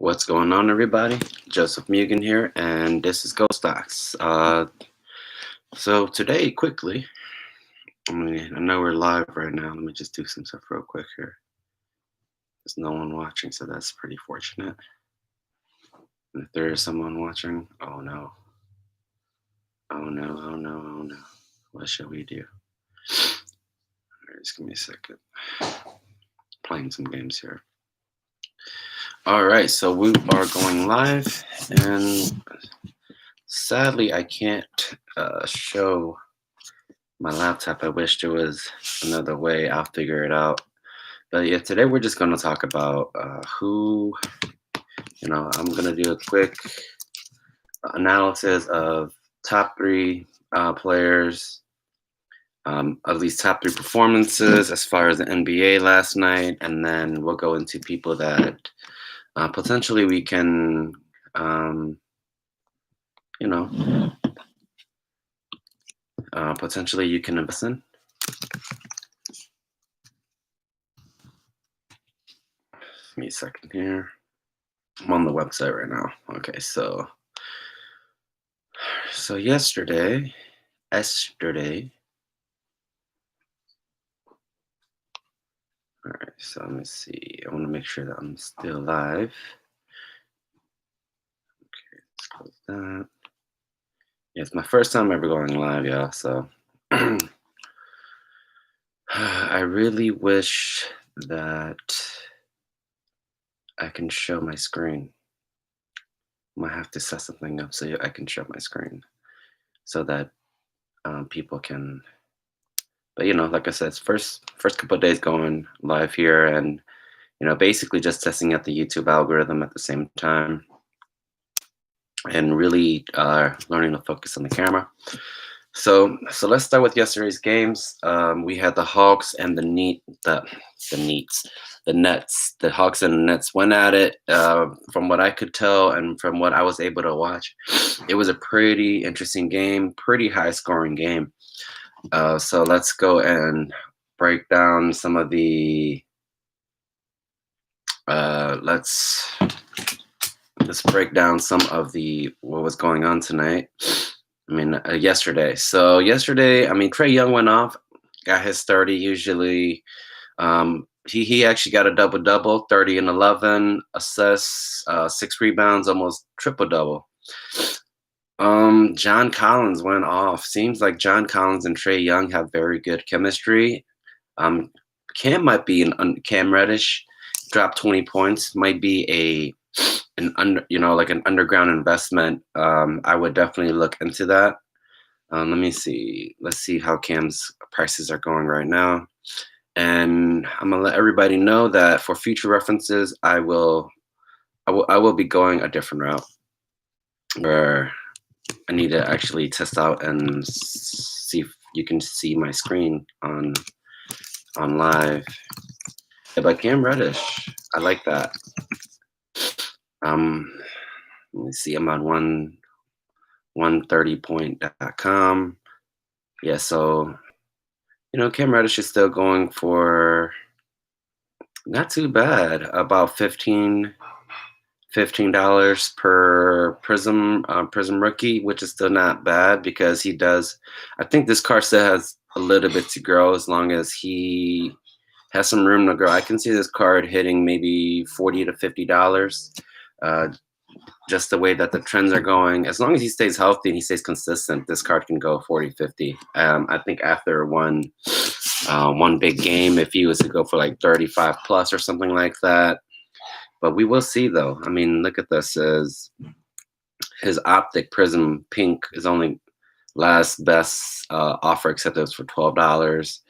What's going on, everybody? Joseph Mugen here, and this is Ghost Stocks. So today, quickly, I know we're live right now. Let me just do some stuff real quick here. There's no one watching, so that's pretty fortunate. And if there is someone watching, oh no. Oh no, oh no, oh no. What shall we do? All right, just give me a second. Playing some games here. All right, so we are going live, and sadly, I can't show my laptop. I wish there was another way. I'll figure it out. But yeah, today we're just going to talk about who, I'm going to do a quick analysis of top three players, at least top three performances as far as the NBA last night. And then we'll go into people that potentially we can, potentially you can invest in. Give me a second here. I'm on the website right now. Okay, so yesterday. All right, so let me see. I want to make sure that I'm still live. Okay, let's close that. Yeah, it's my first time ever going live, y'all. So I really wish that I can show my screen. I might have to set something up so I can show my screen so that people can. But like I said, it's first couple of days going live here, and basically just testing out the YouTube algorithm at the same time, and really learning to focus on the camera. So let's start with yesterday's games. We had the Hawks and the Nets. The Hawks and the Nets went at it. From what I could tell and from what I was able to watch, it was a pretty interesting game, pretty high scoring game. So let's go and break down some of the. Let's break down some of what was going on tonight. Yesterday. So yesterday, Trae Young went off, got his 30. Usually, he actually got a double-double, 30 and 11 assists, 6 rebounds, almost triple-double. John Collins went off. Seems like John Collins and Trae Young have very good chemistry. Cam might be Cam Reddish dropped 20 points. Might be an underground investment. I would definitely look into that. Let me see. Let's see how Cam's prices are going right now. And I'm gonna let everybody know that for future references, I will be going a different route where I need to actually test out and see if you can see my screen on live. Yeah, but Cam Reddish, I like that. Let me see. I'm on 130point.com. Yeah, so Cam Reddish is still going for not too bad, about $15 per Prism rookie, which is still not bad because he does. I think this card still has a little bit to grow as long as he has some room to grow. I can see this card hitting maybe $40 to $50. Just the way that the trends are going, as long as he stays healthy and he stays consistent, this card can go 40, 50. I think after one big game, if he was to go for like 35 plus or something like that. But we will see, though. Look at this. His Optic Prism Pink is only last best offer accepted for $12.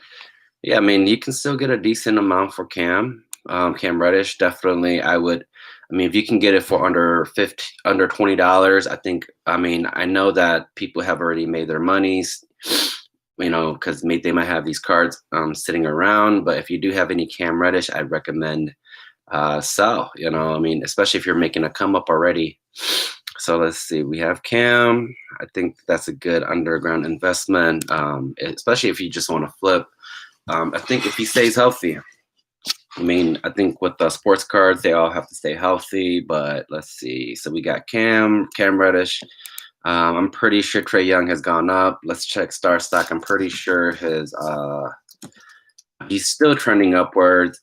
Yeah, you can still get a decent amount for Cam Reddish. Definitely, I would. If you can get it for under $20, I think. I know that people have already made their monies, because they might have these cards sitting around. But if you do have any Cam Reddish, I'd recommend sell. Especially if you're making a come up already. So let's see. We have Cam. I think that's a good underground investment, especially if you just want to flip. I think if he stays healthy, I mean, I think with the sports cards, they all have to stay healthy. But let's see. So we got Cam Reddish. I'm pretty sure Trey Young has gone up. Let's check Star Stock. I'm pretty sure his he's still trending upwards.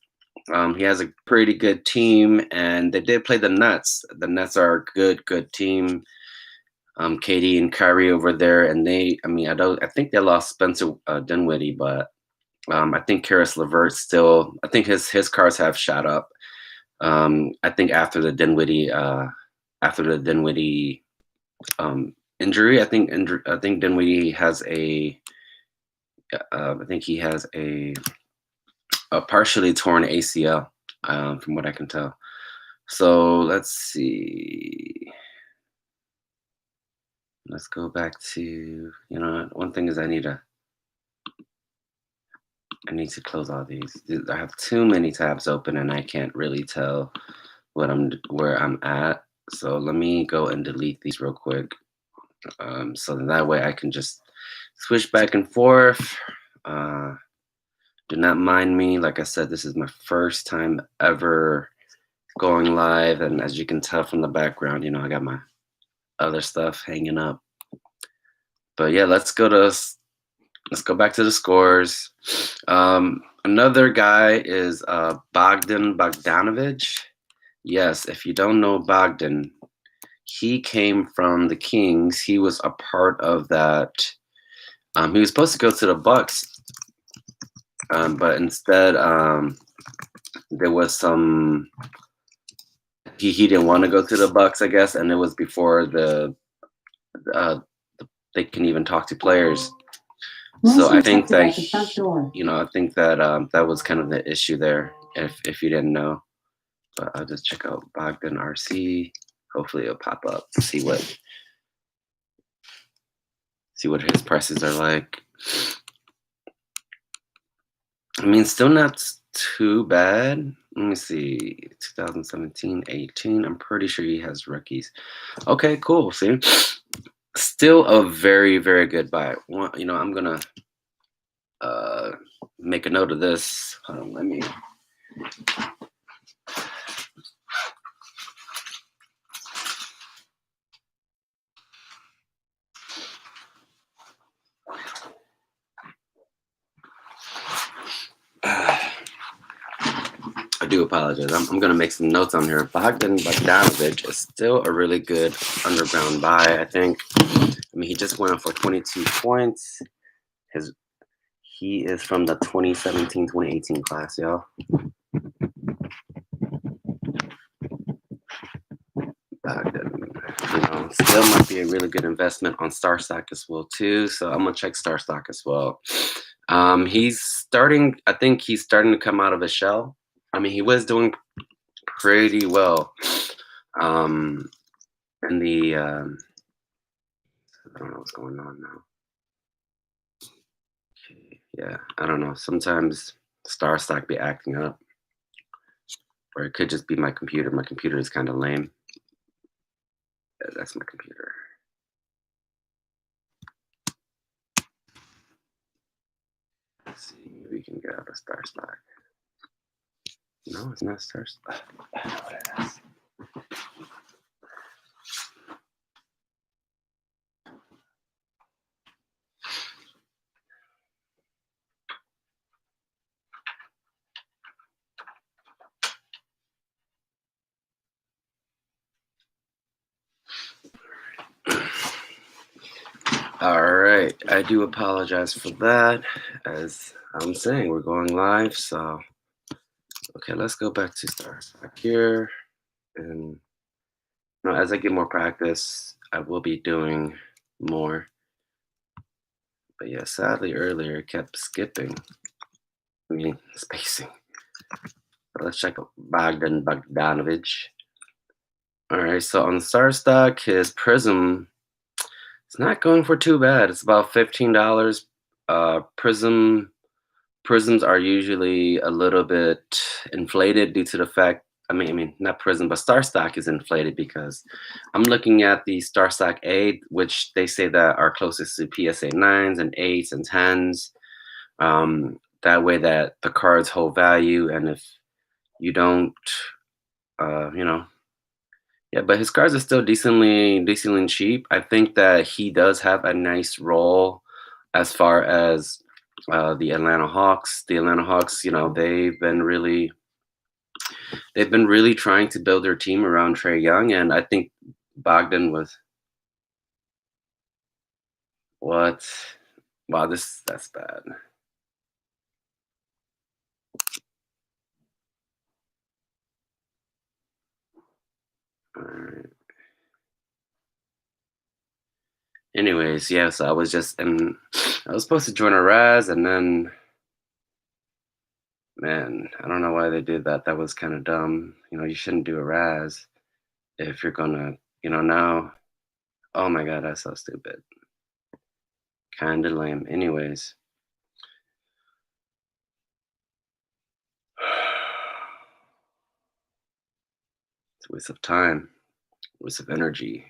He has a pretty good team, and they did play the Nets. The Nets are a good team. KD and Kyrie over there, and I mean, I think they lost Spencer Dinwiddie, but I think Karis LeVert still. I think his cards have shot up. I think after the Dinwiddie injury, I think Dinwiddie has I think he has a partially torn ACL, from what I can tell. So let's see. Let's go back to, one thing is I need to close all these. I have too many tabs open and I can't really tell where I'm at. So let me go and delete these real quick. So that way I can just switch back and forth. Do not mind me. Like I said, this is my first time ever going live, and as you can tell from the background, I got my other stuff hanging up. But yeah, let's go back to the scores. Another guy is Bogdan Bogdanovic. Yes, if you don't know Bogdan, he came from the Kings. He was a part of that. He was supposed to go to the Bucks, but instead there was some. He didn't want to go to the Bucks, I guess, and it was before they can even talk to players. So I think that I think that that was kind of the issue there. If you didn't know, but I'll just check out Bogdan RC. Hopefully it'll pop up to see what his prices are like. I mean, still not too bad. Let me see, 2017, 18. I'm pretty sure he has rookies. Okay, cool. See, still a very, very good buy. I'm gonna make a note of this. Hold on, let me. I do apologize. I'm going to make some notes on here. Bogdan Bogdanovic is still a really good underground buy, I think. I mean, he just went for 22 points. He is from the 2017-2018 class, y'all. Bogdan, still might be a really good investment on Star Stock as well, too. So I'm going to check Star Stock as well. He's starting, I think he's starting to come out of his shell. I mean, he was doing pretty well in the. I don't know what's going on now. Okay, yeah, I don't know. Sometimes Star Stock be acting up, or it could just be my computer. My computer is kind of lame. Yeah, that's my computer. Let's see. Maybe we can get out of Star Stock. No, it's not Star Stock. I know what it is. All right, I do apologize for that. As I'm saying, we're going live, so okay, let's go back to Star Stock here. And as I get more practice, I will be doing more. But yeah, sadly earlier it kept skipping. I mean, spacing. So let's check out Bogdan Bogdanovic. All right, so on Star Stock, his Prism, it's not going for too bad. It's about $15. Prisms are usually a little bit inflated due to the fact, I mean, not Prism, but Star Stock is inflated because I'm looking at the Star Stock 8, which they say that are closest to PSA 9s and 8s and 10s. That way that the cards hold value, and if You don't, you know, yeah, but his cars are still decently cheap. I think that he does have a nice role as far as the Atlanta Hawks. The Atlanta Hawks, they've been really trying to build their team around Trey Young, and I think Bogdan was what? Wow, that's bad. Alright. Anyways, yes, I was just and I was supposed to join a Raz, and then man, I don't know why they did that. That was kind of dumb. You shouldn't do a Raz if you're gonna, now. Oh my god, that's so stupid. Kind of lame. Anyways, it's a waste of time, waste of energy,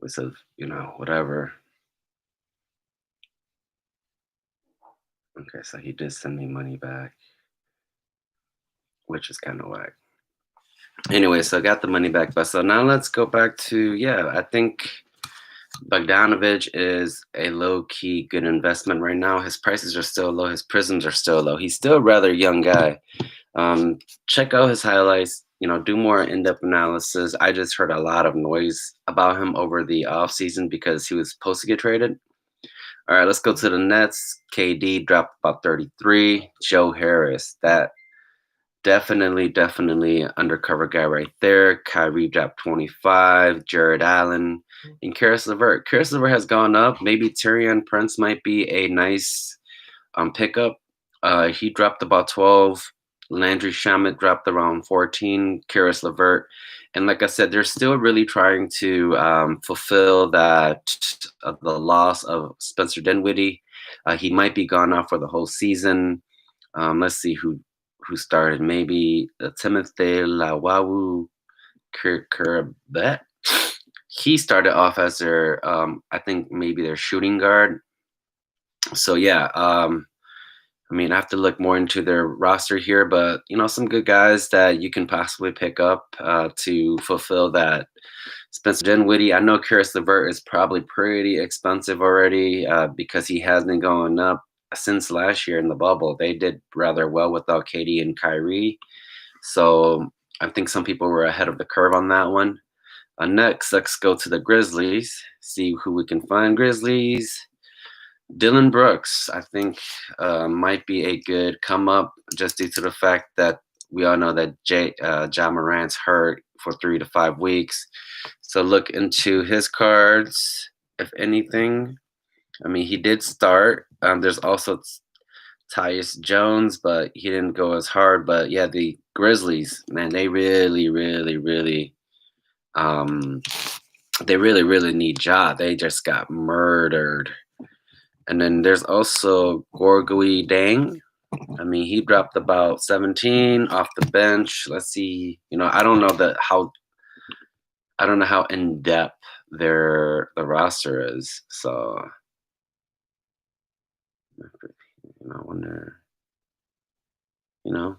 waste of whatever. Okay, so he did send me money back, which is kind of whack. Anyway, so I got the money back, but so now let's go back to I think Bogdanovich is a low key good investment right now. His prices are still low. His prisms are still low. He's still a rather young guy. Check out his highlights. Do more in-depth analysis. I just heard a lot of noise about him over the offseason because he was supposed to get traded. All right, let's go to the Nets. KD dropped about 33. Joe Harris, that definitely undercover guy right there. Kyrie dropped 25. Jared Allen and Karis LeVert. Karis LeVert has gone up. Maybe Tyrion Prince might be a nice pickup. He dropped about 12. Landry Shamet dropped around 14. Karis LeVert. And like I said, they're still really trying to fulfill the loss of Spencer Dinwiddie. He might be gone out for the whole season. Let's see who started. Maybe Timothy Lawawu Kurbet. He started off as their, I think maybe their shooting guard. So yeah, I have to look more into their roster here, but some good guys that you can possibly pick up to fulfill that. Spencer Dinwiddie. I know Karis LeVert is probably pretty expensive already because he has been going up since last year in the bubble. They did rather well without KD and Kyrie, so I think some people were ahead of the curve on that one. Next, let's go to the Grizzlies. See who we can find. Grizzlies. Dylan Brooks, I think, might be a good come up just due to the fact that we all know that Ja Morant's hurt for 3 to 5 weeks. So look into his cards, if anything. He did start. There's also Tyus Jones, but he didn't go as hard. But yeah, the Grizzlies, man, they um, really need Ja. They just got murdered. And then there's also Gorgui Dang. He dropped about 17 off the bench. Let's see. I don't know how in depth the roster is. So I wonder.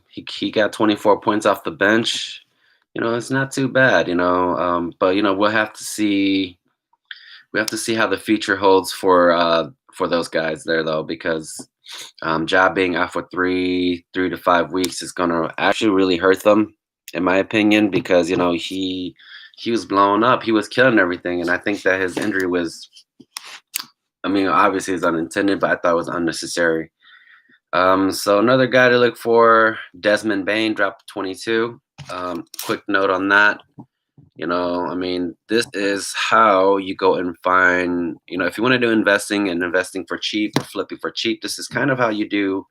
He got 24 points off the bench. It's not too bad. But we'll have to see. We have to see how the future holds for those guys there though, because Ja being out for 3 to 5 weeks is gonna actually really hurt them, in my opinion, because he was blowing up, he was killing everything, and I think that his injury was, obviously it's unintended, but I thought it was unnecessary. So another guy to look for, Desmond Bain dropped 22. Quick note on that. This is how you go and find, if you want to do investing for cheap or flipping for cheap, this is kind of how you do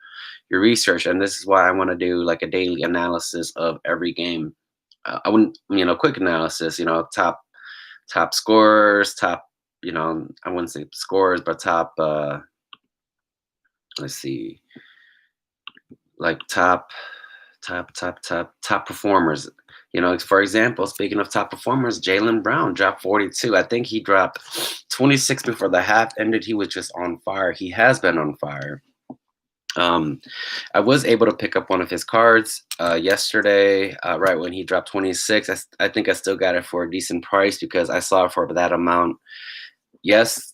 your research. And this is why I want to do like a daily analysis of every game. I wouldn't, quick analysis, top scorers, I wouldn't say scorers, but let's see, like top performers. For example, speaking of top performers, Jaylen Brown dropped 42. I think he dropped 26 before the half ended. He was just on fire. He has been on fire. Um, I was able to pick up one of his cards yesterday, right when he dropped 26. I think I still got it for a decent price because I saw it for that amount. Yes,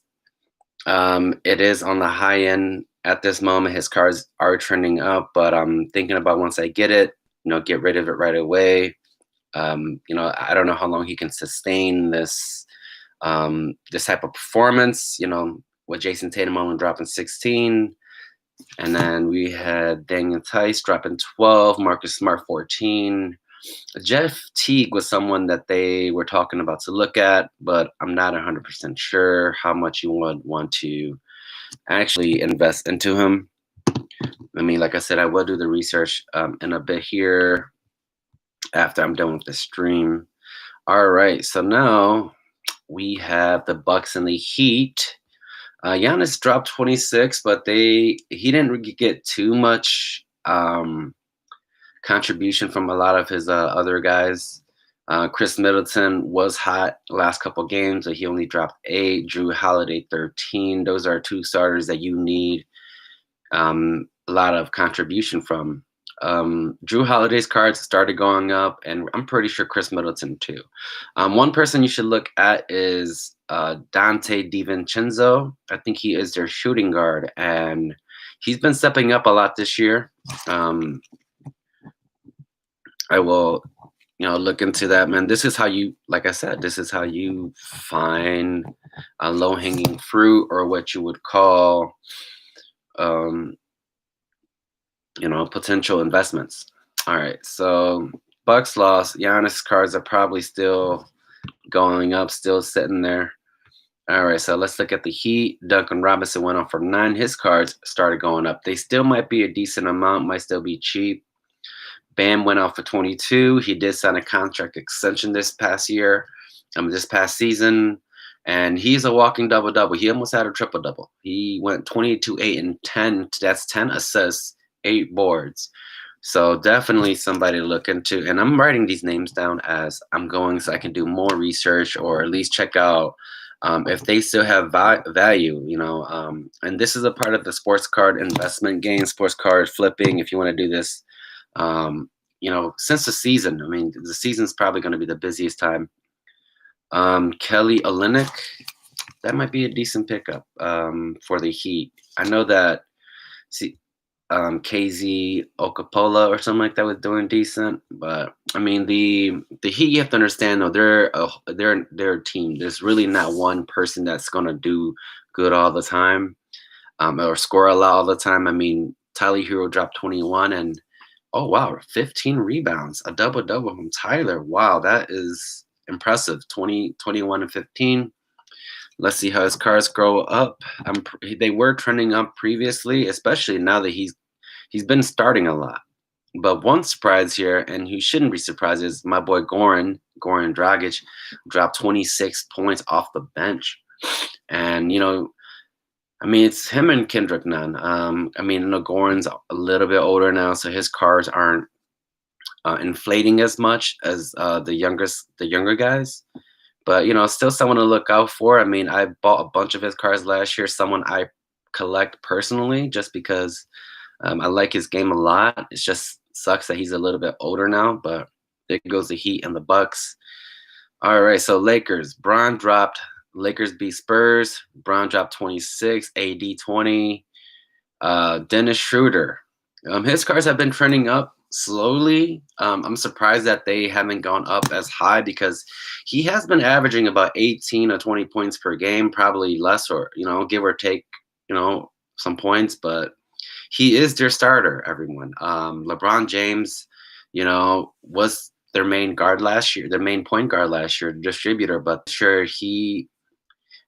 it is on the high end at this moment. His cards are trending up, but I'm thinking about once I get it, get rid of it right away. I don't know how long he can sustain this type of performance. With Jason Tatum only dropping 16, and then we had Daniel Tice dropping 12, Marcus Smart 14. Jeff Teague was someone that they were talking about to look at, but I'm not 100% sure how much you would want to actually invest into him. I mean, like I said, I will do the research in a bit here after I'm done with the stream. All right, so now we have the Bucks and the Heat. Giannis dropped 26, but he didn't really get too much contribution from a lot of his other guys. Chris Middleton was hot last couple games, but he only dropped 8. Drew Holiday 13. Those are two starters that you need a lot of contribution from. Drew Holiday's cards started going up, and I'm pretty sure Chris Middleton too. One person you should look at is Dante DiVincenzo. I think he is their shooting guard, and he's been stepping up a lot this year. I will, look into that, man. This is how you, like I said, this is how you find a low-hanging fruit, or what you would call, potential investments. All right, so Bucks lost. Giannis cards are probably still going up, still sitting there. All right, so let's look at the Heat. Duncan Robinson went off for 9. His cards started going up. They still might be a decent amount, might still be cheap. Bam went off for 22. He did sign a contract extension this past season, and he's a walking double-double. He almost had a triple-double. He went 22, 8, and 10. That's 10 assists, 8 boards. So definitely somebody to look into. And I'm writing these names down as I'm going so I can do more research, or at least check out if they still have value, and this is a part of the sports card investment game, sports card flipping, if you want to do this. Since the season, I mean, the season's probably going to be the busiest time. Kelly Olynyk, that might be a decent pickup for the Heat. I know that KZ Okapola or something like that was doing decent, but I mean the Heat, you have to understand though, they're a team. There's really not one person that's going to do good all the time, or score a lot all the time. I mean, Tyler Hero dropped 21 and. Oh, wow, 15 rebounds, a double-double from Tyler. Wow, that is impressive. 20, 21, and 15. Let's see how his cards grow up. They were trending up previously, especially now that he's been starting a lot. But one surprise here, and you shouldn't be surprised, is my boy Goran Dragic dropped 26 points off the bench. And, I mean, it's him and Kendrick Nunn. Goran's a little bit older now, so his cards aren't inflating as much as the younger guys. But still someone to look out for. I mean, I bought a bunch of his cards last year. Someone I collect personally, just because I like his game a lot. It just sucks that he's a little bit older now. But there goes the Heat and the Bucks. All right, so Lakers. Bron dropped. Lakers beat Spurs. Brown dropped 26, AD 20. Dennis Schroeder. His cards have been trending up slowly. I'm surprised that they haven't gone up as high, because he has been averaging about 18 or 20 points per game, probably less, or give or take some points, but he is their starter, everyone. LeBron James, was their main guard last year, their main point guard last year, distributor, but sure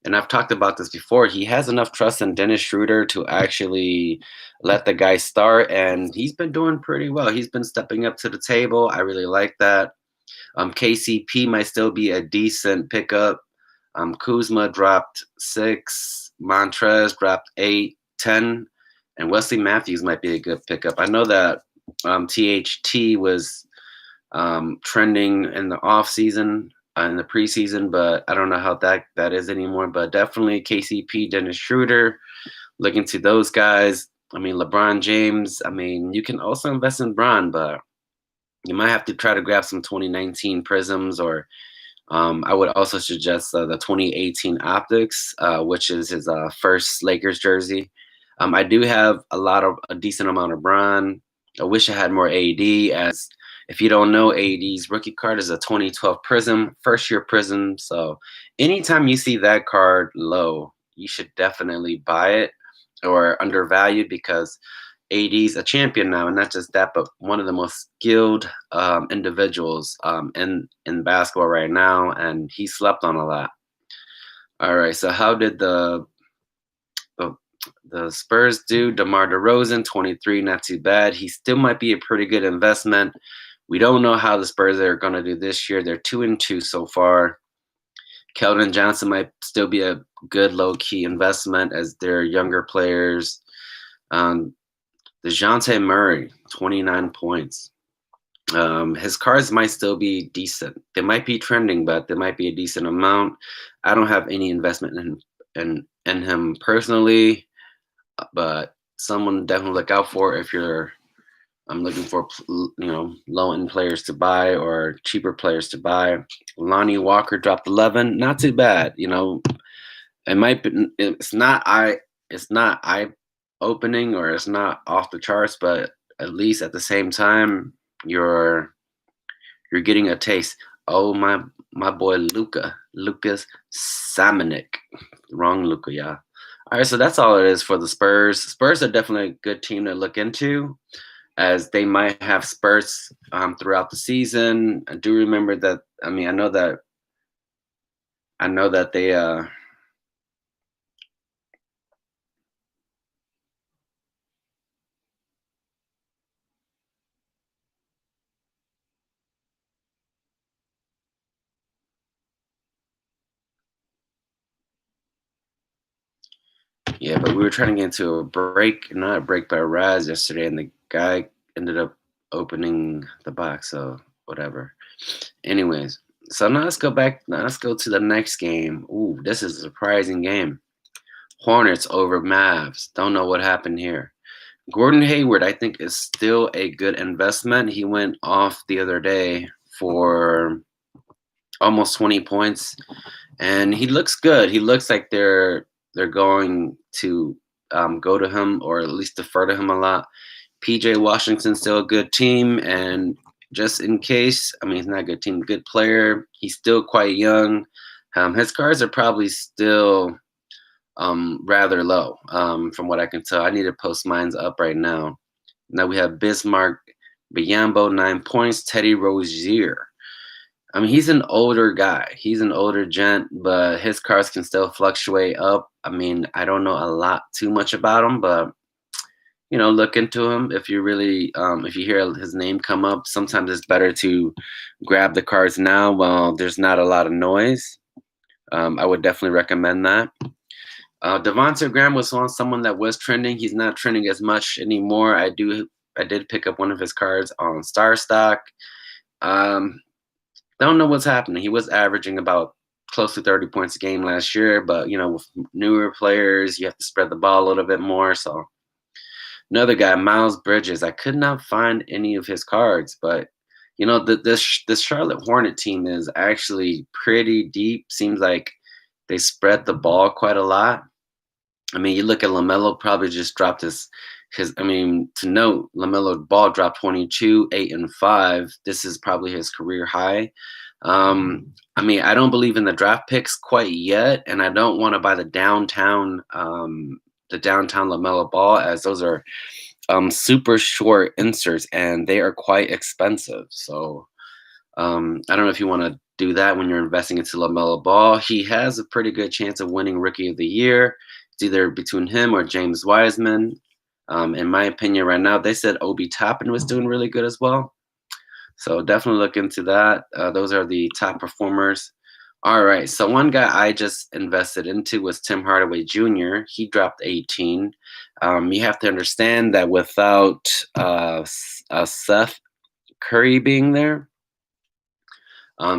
and I've talked about this before, he has enough trust in Dennis Schroeder to actually let the guy start, and he's been doing pretty well. He's been stepping up to the table. I really like that. KCP might still be a decent pickup. Kuzma dropped 6. Montrez dropped 8, 10. And Wesley Matthews might be a good pickup. I know that THT was trending in the offseason, in the preseason, but I don't know how that is anymore. But definitely KCP, Dennis Schroeder, looking to those guys. I mean, LeBron James. I mean, you can also invest in Bron, but you might have to try to grab some 2019 Prisms, or I would also suggest the 2018 Optics, which is his first Lakers jersey. I do have a decent amount of Bron. I wish I had more AD. As if you don't know, AD's rookie card is a 2012 Prism, first year Prism. So anytime you see that card low, you should definitely buy it or undervalued, because AD's a champion now, and not just that, but one of the most skilled individuals in basketball right now, and he slept on a lot. All right, so how did the, the Spurs do? DeMar DeRozan, 23, not too bad. He still might be a pretty good investment. We don't know how the Spurs are going to do this year. They're 2-2 so far. Keldon Johnson might still be a good low key investment as they're younger players. Um, DeJounte Murray, 29 points. His cards might still be decent. They might be trending, but they might be a decent amount. I don't have any investment in him personally, but someone definitely look out for if you're. I'm looking for low end players to buy or cheaper players to buy. Lonnie Walker dropped 11, not too bad. It might be. It's not eye opening, or it's not off the charts, but at least at the same time, you're getting a taste. Oh, my boy Lucas Samanik, wrong Luka, yeah. All right, so that's all it is for the Spurs. Spurs are definitely a good team to look into, as they might have spurts throughout the season. I do remember that. I mean, I know that they. Yeah, but we were trying to get into a break, not a break, but a Raz yesterday, and the guy ended up opening the box, so whatever. Anyways, so now let's go back. Now let's go to the next game. Ooh, this is a surprising game. Hornets over Mavs. Don't know what happened here. Gordon Hayward, I think, is still a good investment. He went off the other day for almost 20 points, and he looks good. He looks like they're going to go to him, or at least defer to him a lot. PJ Washington's still a good team, and just in case, I mean, he's not a good team, good player. He's still quite young. His cards are probably still rather low, from what I can tell. I need to post mines up right now. Now we have Bismarck Biyombo, 9 points. Teddy Rozier. I mean, he's an older guy. He's an older gent, but his cards can still fluctuate up. I mean, I don't know a lot too much about him, but look into him if you really, if you hear his name come up. Sometimes it's better to grab the cards now while there's not a lot of noise. I would definitely recommend that. Devonte Graham was someone that was trending. He's not trending as much anymore. I did pick up one of his cards on Star Stock. Don't know what's happening. He was averaging about close to 30 points a game last year, but with newer players, you have to spread the ball a little bit more. So another guy, Miles Bridges. I could not find any of his cards, but this Charlotte Hornet team is actually pretty deep. Seems like they spread the ball quite a lot. I mean, you look at LaMelo, probably just dropped his. I mean, to note, LaMelo Ball dropped 22, 8, and 5. This is probably his career high. I mean, I don't believe in the draft picks quite yet, and I don't want to buy the downtown LaMelo Ball, as those are super short inserts and they are quite expensive. So I don't know if you want to do that when you're investing into LaMelo Ball. He has a pretty good chance of winning Rookie of the Year. It's either between him or James Wiseman. In my opinion, right now, they said Obi Toppin was doing really good as well. So definitely look into that. Those are the top performers. All right. So one guy I just invested into was Tim Hardaway Jr. He dropped 18. You have to understand that without Seth Curry being there,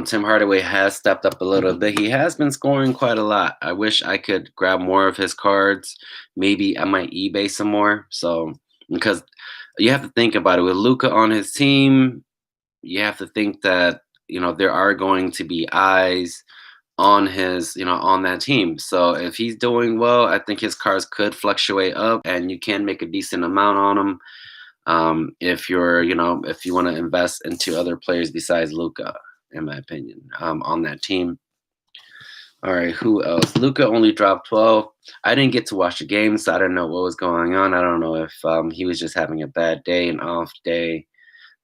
Tim Hardaway has stepped up a little bit. He has been scoring quite a lot. I wish I could grab more of his cards. Maybe I might eBay some more. So because you have to think about it with Luca on his team, you have to think that there are going to be eyes on his on that team. So if he's doing well, I think his cards could fluctuate up, and you can make a decent amount on them. If if you want to invest into other players besides Luca, in my opinion, on that team. All right, who else? Luca only dropped 12. I didn't get to watch the game, so I don't know what was going on. I don't know if he was just having a bad day, an off day.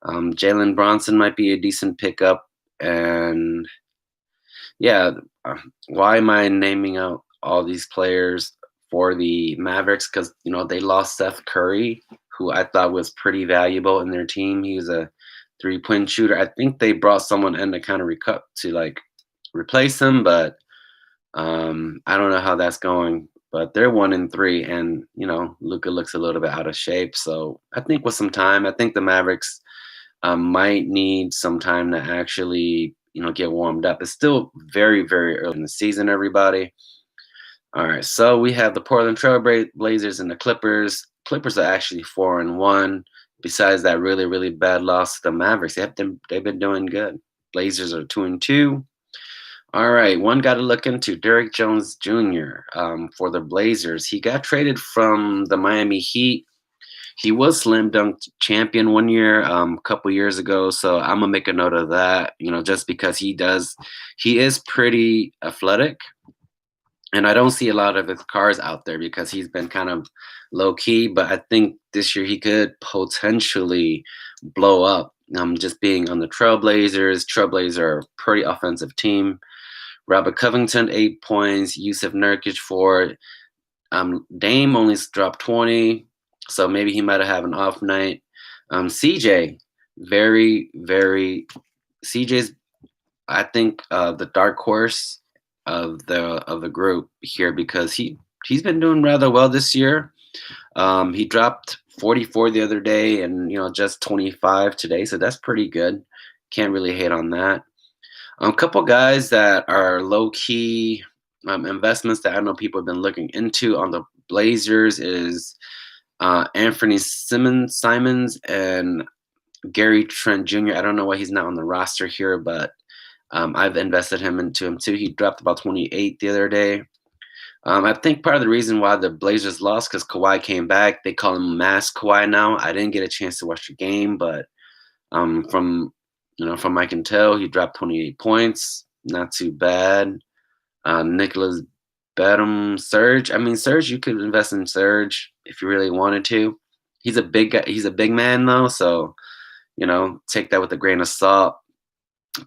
Jalen Bronson might be a decent pickup, and yeah, why am I naming out all these players for the Mavericks? Because they lost Seth Curry, who I thought was pretty valuable in their team. He was a 3-point shooter. I think they brought someone in to kind of to like replace him, but I don't know how that's going. But they're 1-3, and Luca looks a little bit out of shape. So I think with some time, I think the Mavericks might need some time to actually get warmed up. It's still very, very early in the season, everybody. All right, so we have the Portland Trail Blazers and the Clippers. Clippers are actually 4-1. Besides that really, really bad loss to the Mavericks, they've been doing good. Blazers are 2-2. All right, one got to look into Derrick Jones Jr. For the Blazers. He got traded from the Miami Heat. He was slam dunk champion one year, a couple years ago. So I'm gonna make a note of that. Just because he is pretty athletic, and I don't see a lot of his cars out there because he's been kind of low key. But I think this year he could potentially blow up. Just being on the Trailblazers. Trailblazers are a pretty offensive team. Robert Covington 8 points. Yusuf Nurkic 4. Dame only dropped 20, so maybe he might have an off night. CJ, very, very CJ's. I think the dark horse of the group here because he's been doing rather well this year. He dropped 44 the other day, and just 25 today, so that's pretty good. Can't really hate on that. A couple guys that are low key investments that I know people have been looking into on the Blazers is Anthony Simons and Gary Trent Jr. I don't know why he's not on the roster here, but I've invested into him too. He dropped about 28 the other day. I think part of the reason why the Blazers lost because Kawhi came back. They call him Mask Kawhi now. I didn't get a chance to watch the game, but from I can tell, he dropped 28 points. Not too bad. Nicholas Batum, Serge. I mean, Serge, you could invest in Serge if you really wanted to. He's a big guy. He's a big man though, so take that with a grain of salt.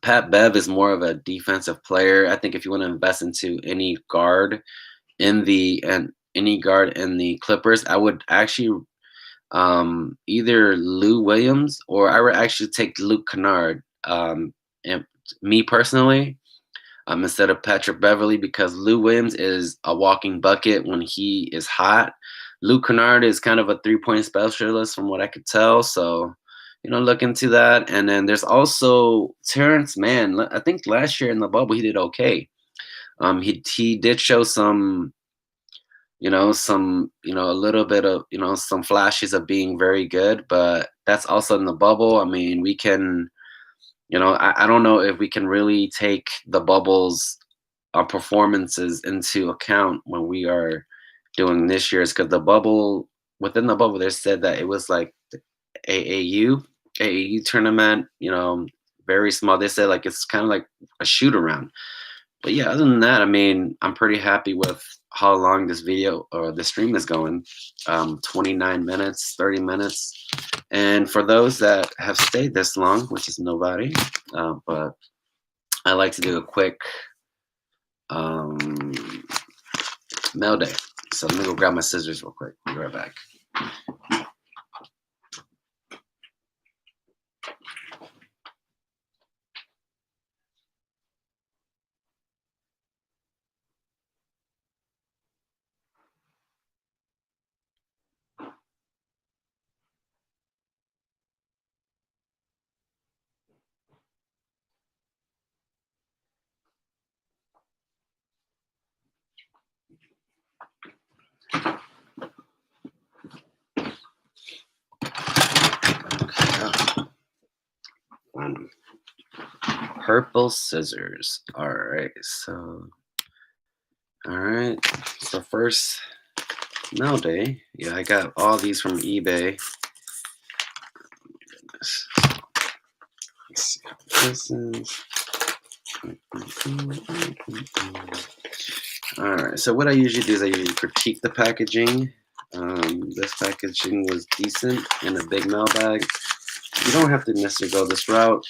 Pat Bev is more of a defensive player. I think if you want to invest into any guard any guard in the Clippers, I would actually either Lou Williams or I would actually take Luke Kennard. And me personally, instead of Patrick Beverly because Lou Williams is a walking bucket when he is hot. Luke Kennard is kind of a 3-point specialist from what I could tell. So, look into that. And then there's also Terrence Mann. I think last year in the bubble he did okay. He did show some, a little bit of, some flashes of being very good, but that's also in the bubble. I mean, we can, I don't know if we can really take the bubble's performances into account when we are doing this year's because within the bubble, they said that it was like the AAU tournament, very small. They said like it's kind of like a shoot around. But yeah, other than that, I mean, I'm pretty happy with how long this video or the stream is going. 29 minutes, 30 minutes. And for those that have stayed this long, which is nobody, but I like to do a quick mail day. So let me go grab my scissors real quick. Be right back. Purple scissors. All right. So, all right. So first mail day. Yeah, I got all these from eBay. Let's see how this is. All right. So what I usually do is I usually critique the packaging. This packaging was decent in a big mail bag. You don't have to necessarily go this route,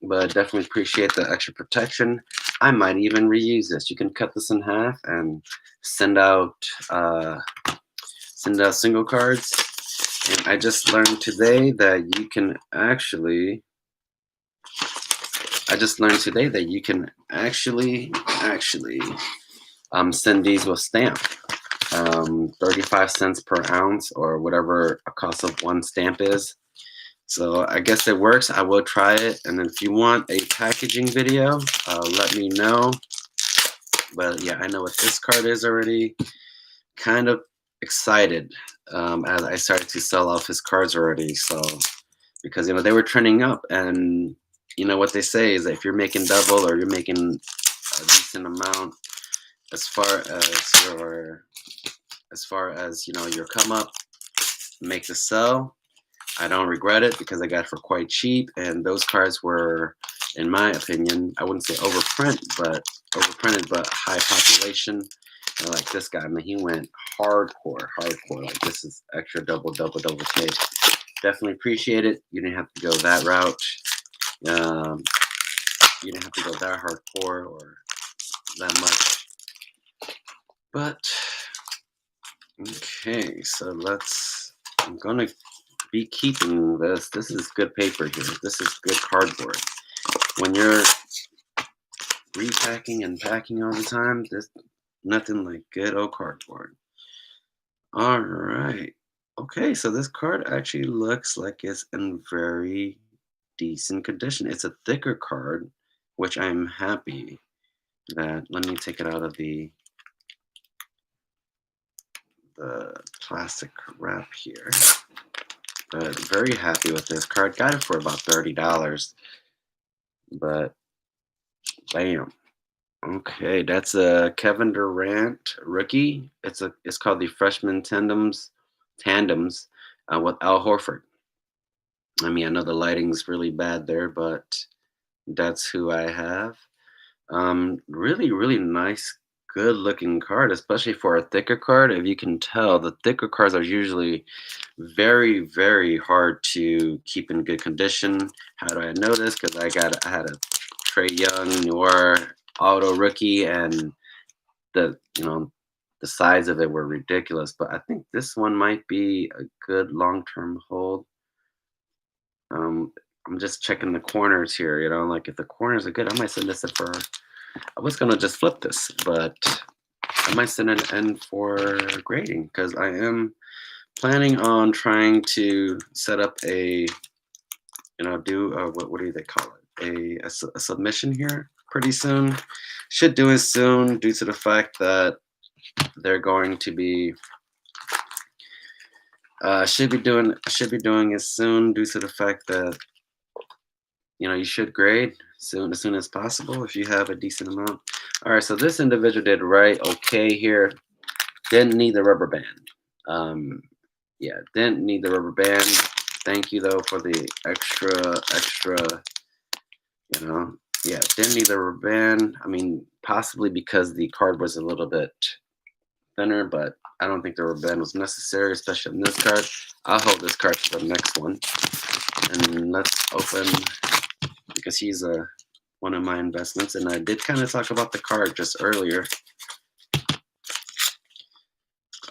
but I definitely appreciate the extra protection. I might even reuse this. You can cut this in half and send out uh, single cards. And I just learned today that you can actually. I just learned today that you can actually send these with stamp. 35 cents per ounce or whatever a cost of one stamp is. So I guess it works. I will try it. And then if you want a packaging video, let me know. But yeah, I know what this card is already. Kind of excited as I started to sell off his cards already. So because they were trending up, and what they say is that if you're making double or you're making a decent amount as far as your come up, make the sell. I don't regret it because I got it for quite cheap, and those cards were, in my opinion, I wouldn't say overprinted, but high population. Like this guy, I mean, he went hardcore. Like this is extra double tape. Definitely appreciate it. You didn't have to go that route. You didn't have to go that hardcore or that much. But okay, so I'm gonna be keeping this. This is good paper here. This is good cardboard. When you're repacking and packing all the time, there's nothing like good old cardboard. All right. Okay, so this card actually looks like it's in very decent condition. It's a thicker card, which I'm happy that. Let me take it out of the plastic wrap here. But very happy with this card. Got it for about $30. But bam. Okay, that's a Kevin Durant rookie. It's called the Freshman Tandems with Al Horford. I mean, I know the lighting's really bad there, but that's who I have. Really, really nice, good looking card, especially for a thicker card. If you can tell, the thicker cards are usually very, very hard to keep in good condition. How do I know this? Because I had a Trae Young Noir auto rookie, and the size of it were ridiculous. But I think this one might be a good long term hold. I'm just checking the corners here. Like if the corners are good, I might send this in for. I was gonna just flip this, but I might send it in for grading because I am planning on trying to set up a, do what do they call it? A submission here pretty soon. Should do it soon due to the fact that they're going to be should be doing it soon due to the fact that you should grade as soon as possible if you have a decent amount. All right, so this individual did right okay here. Didn't need the rubber band. Yeah, didn't need the rubber band. Thank you though for the extra. Yeah, didn't need the rubber band. I mean, possibly because the card was a little bit thinner, but I don't think the rubber band was necessary, especially on this card. I'll hold this card for the next one, and let's open because he's one of my investments, and I did kind of talk about the card just earlier.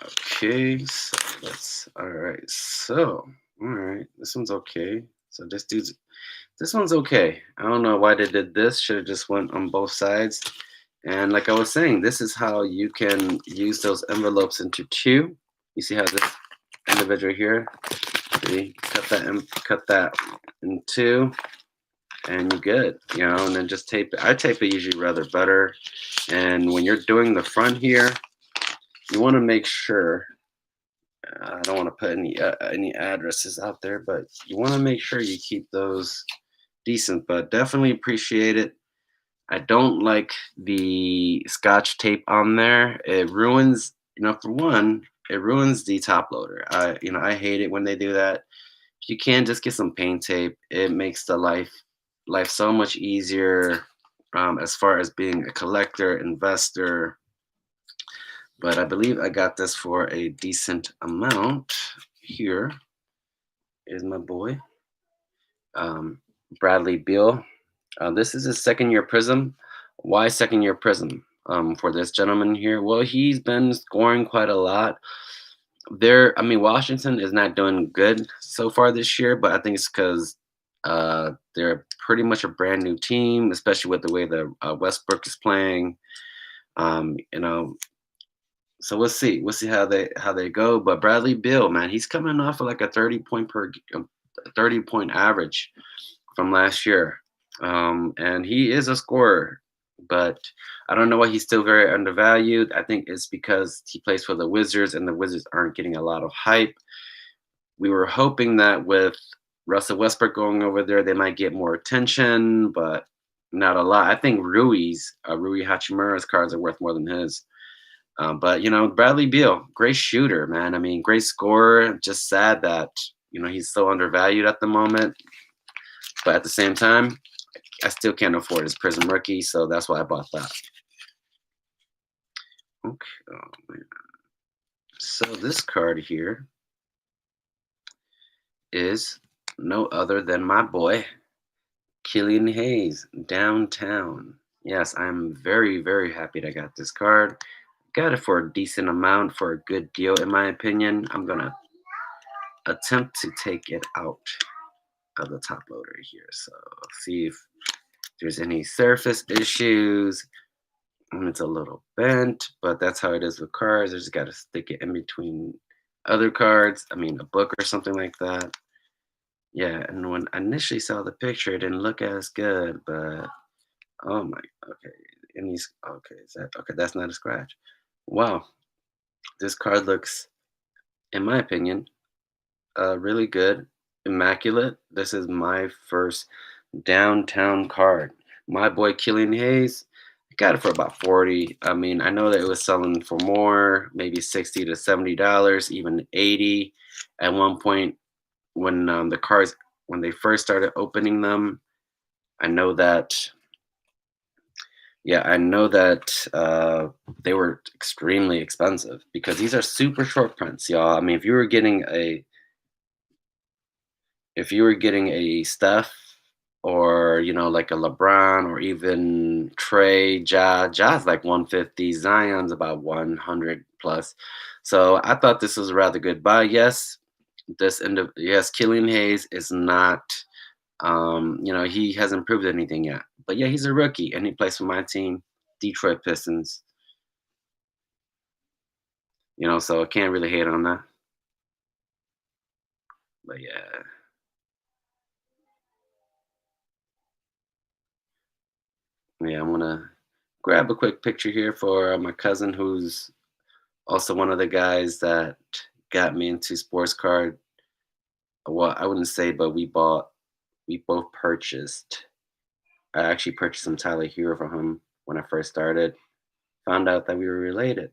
Okay, so all right. So, all right, this one's okay. So this one's okay. I don't know why they did this. Should have just went on both sides. And like I was saying, this is how you can use those envelopes into two. You see how this individual here, see, cut that in two, and you're good. And then just tape it. I tape it usually rather better. And when you're doing the front here, you want to make sure. I don't want to put any addresses out there, but you want to make sure you keep those decent, but definitely appreciate it. I don't like the scotch tape on there. It ruins, for one, it ruins the top loader. I hate it when they do that. If you can just get some paint tape, it makes the life so much easier as far as being a collector, investor. But I believe I got this for a decent amount. Here is my boy, um, Bradley Beal. This is his second year Prism. Why second year Prism for this gentleman here? Well, he's been scoring quite a lot. Washington is not doing good so far this year, but I think it's because they're pretty much a brand new team, especially with the way the Westbrook is playing. Um, you know, so we'll see. We'll see how they go. But Bradley Beal, man, he's coming off of like a 30-point average from last year, and he is a scorer. But I don't know why he's still very undervalued. I think it's because he plays for the Wizards, and the Wizards aren't getting a lot of hype. We were hoping that with Russell Westbrook going over there, they might get more attention, but not a lot. I think Rui Hachimura's cards are worth more than his. But Bradley Beal, great shooter, man. I mean, great scorer. Just sad that he's so undervalued at the moment. But at the same time, I still can't afford his Prism rookie, so that's why I bought that. Okay. Oh, man. So this card here is no other than my boy, Killian Hayes, Downtown. Yes, I'm very, very happy that I got this card. Got it for a decent amount, for a good deal, in my opinion. I'm going to attempt to take it out of the top loader here. So see if there's any surface issues. It's a little bent, but that's how it is with cards. I just got to stick it in between other cards. I mean, a book or something like that. Yeah, and when I initially saw the picture, it didn't look as good, but oh my, okay. Okay, that's not a scratch. Wow, this card looks, in my opinion, really good, immaculate. This is my first downtown card. My boy Killian Hayes, I got it for about 40. I mean, I know that it was selling for more, maybe $60 to $70, even 80 at one point when the cards when they first started opening them. I know that Yeah, I know that they were extremely expensive because these are super short prints, y'all. I mean, if you were getting a Steph or like a LeBron or even Trey, Ja's like 150, Zion's about 100 plus. So I thought this was a rather good buy. Yes, Killian Hayes is not. He hasn't proved anything yet. But yeah, he's a rookie and he plays for my team, Detroit Pistons. So I can't really hate on that. But yeah. Yeah, I'm gonna grab a quick picture here for my cousin who's also one of the guys that got me into sports card. Well, I wouldn't say, but we both purchased. I actually purchased some Tyler Hero from him when I first started. Found out that we were related.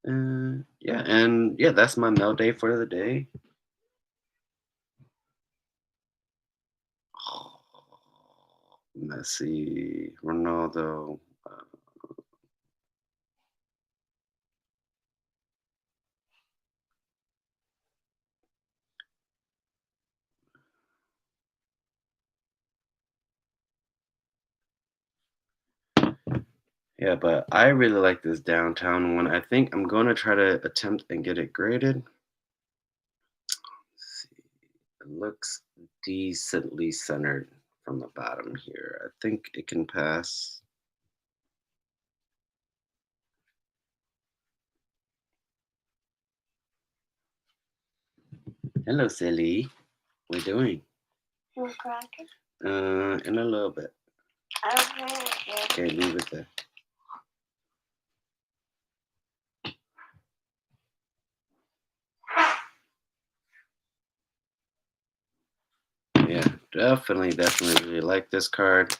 Yeah, and yeah, that's my mail day for the day. Messi, Ronaldo. Yeah, but I really like this downtown one. I think I'm going to try to attempt and get it graded. Let's see. It looks decently centered from the bottom here. I think it can pass. Hello, Silly. What are you doing? In a little bit. Okay, leave it there. definitely really like this card.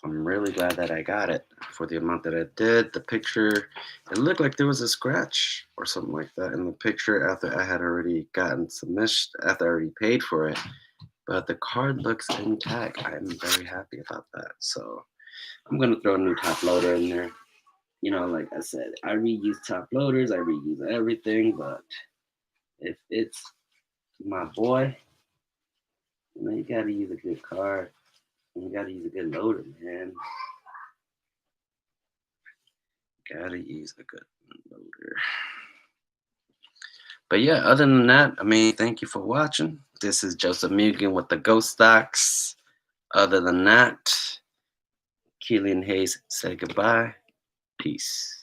I'm really glad that I got it for the amount that I did. The picture, it looked like there was a scratch or something like that in the picture after I had already gotten submission, after I already paid for it. But the card looks intact. I'm very happy about that. So I'm gonna throw a new top loader in there. You know, like I said, I reuse top loaders, I reuse everything, but if it's my boy, you know, you gotta use a good card. And you gotta use a good loader, man. Gotta use a good loader. But yeah, other than that, I mean, thank you for watching. This is Joseph Mugen with the Ghost Stocks. Other than that, Keelan Hayes said goodbye. Peace.